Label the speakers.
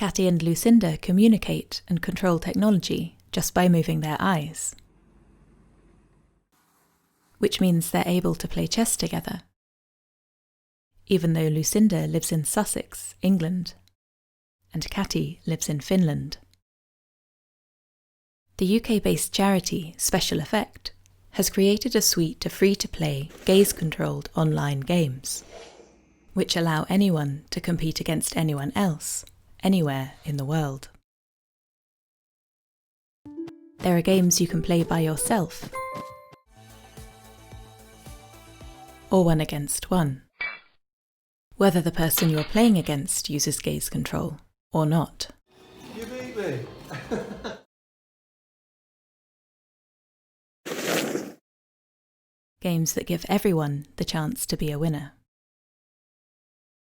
Speaker 1: Kati and Lucinda communicate and control technology just by moving their eyes, which means they're able to play chess together, even though Lucinda lives in Sussex, England, and Kati lives in Finland. The UK-based charity Special Effect has created a suite of free-to-play, gaze-controlled online games, which allow anyone to compete against anyone else, anywhere in the world. There are games you can play by yourself, or one against one, whether the person you're playing against uses gaze control or not.
Speaker 2: You beat me!
Speaker 1: Games that give everyone the chance to be a winner.